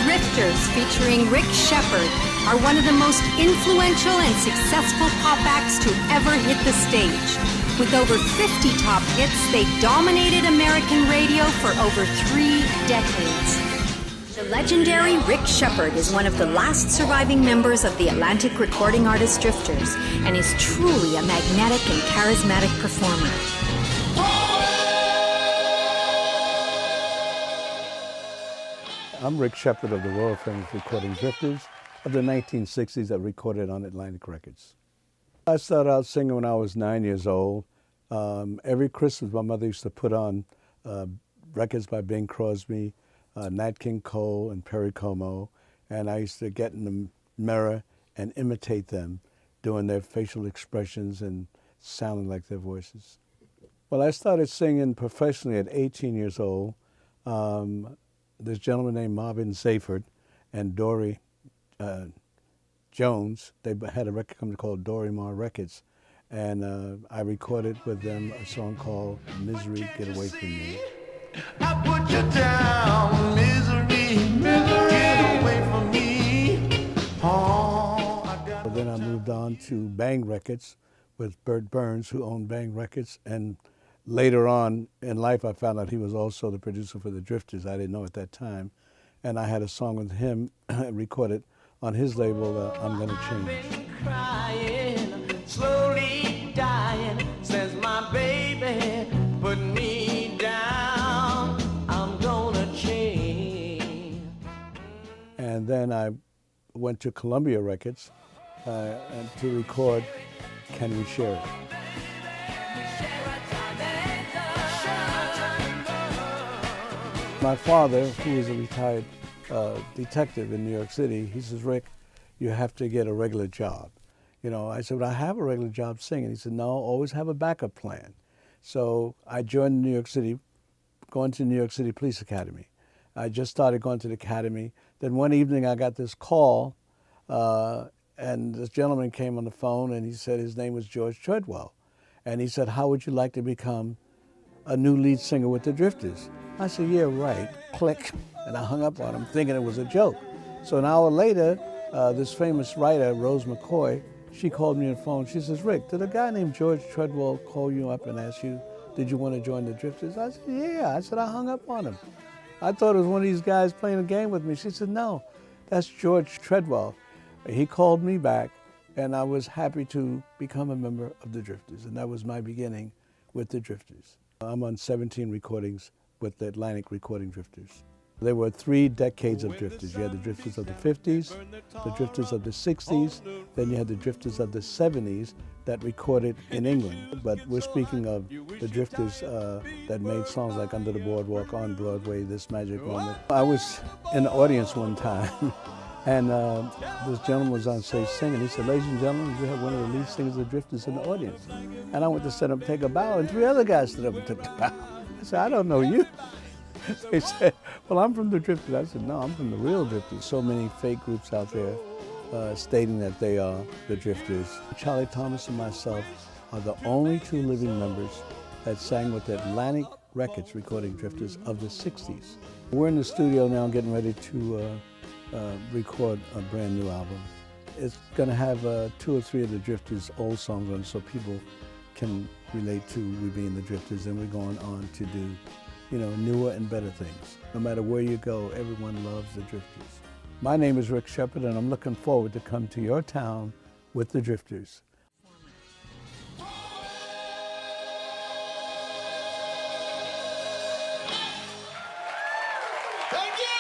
Drifters, featuring Rick Sheppard, are one of the most influential and successful pop acts to ever hit the stage. With over 50 top hits, they dominated American radio for over 3 decades. The legendary Rick Sheppard is one of the last surviving members of the Atlantic recording artist Drifters and is truly a magnetic and charismatic performer. I'm Rick Sheppard of the Royal Famous Recording Drifters of the 1960s that recorded on Atlantic Records. I started out singing when I was 9 years old. Every Christmas my mother used to put on records by Bing Crosby, Nat King Cole and Perry Como, and I used to get in the mirror and imitate them, doing their facial expressions and sounding like their voices. Well, I started singing professionally at 18 years old. This gentleman named Marvin Zaford and Dory Jones, they had a record company called Dory Mar Records, and I recorded with them a song called Misery, Get Away From Me. I put you down, misery, misery, get away from me. Oh, then I moved on to Bang Records with Bert Burns, who owned Bang Records, and later on in life I found out he was also the producer for the Drifters. I didn't know at that time. And I had a song with him recorded on his label, I'm Gonna Change. I've been crying, slowly dying, since my baby put me down. I'm gonna change. And then I went to Columbia Records and to record Can We Share It? My father, who was a retired detective in New York City, he says, Rick, you have to get a regular job. You know, I said, well, I have a regular job singing. He said, no, always have a backup plan. So I joined New York City, going to New York City Police Academy. I just started going to the academy. Then one evening I got this call, and this gentleman came on the phone, and he said his name was George Treadwell. And he said, how would you like to become a new lead singer with the Drifters? I said, yeah, right, click, and I hung up on him thinking it was a joke. So an hour later, this famous writer, Rose McCoy, she called me on the phone. She says, Rick, did a guy named George Treadwell call you up and ask you, did you want to join the Drifters? I said, yeah. I said, I hung up on him. I thought it was one of these guys playing a game with me. She said, no, that's George Treadwell. He called me back, and I was happy to become a member of the Drifters, and that was my beginning with the Drifters. I'm on 17 recordings with the Atlantic Recording Drifters. There were 3 decades of Drifters. You had the Drifters of the 50s, the Drifters of the 60s, then you had the Drifters of the 70s that recorded in England. But we're speaking of the Drifters that made songs like Under the Boardwalk, On Broadway, This Magic Moment. I was in the audience one time, and this gentleman was on stage singing. He said, ladies and gentlemen, we have one of the lead singers of the Drifters in the audience. And I went to stand up and take a bow, and 3 other guys stood up and took the bow. I said, I don't know you. They said, well, I'm from the Drifters. I said, no, I'm from the real Drifters. So many fake groups out there stating that they are the Drifters. Charlie Thomas and myself are the only 2 living members that sang with the Atlantic Records recording Drifters of the 60s. We're in the studio now getting ready to record a brand new album. It's going to have 2 or 3 of the Drifters' old songs on it so people can relate to we being the Drifters, and we're going on to do, you know, newer and better things. No matter where you go, everyone loves the Drifters. My name is Rick Sheppard, and I'm looking forward to come to your town with the Drifters. Thank you!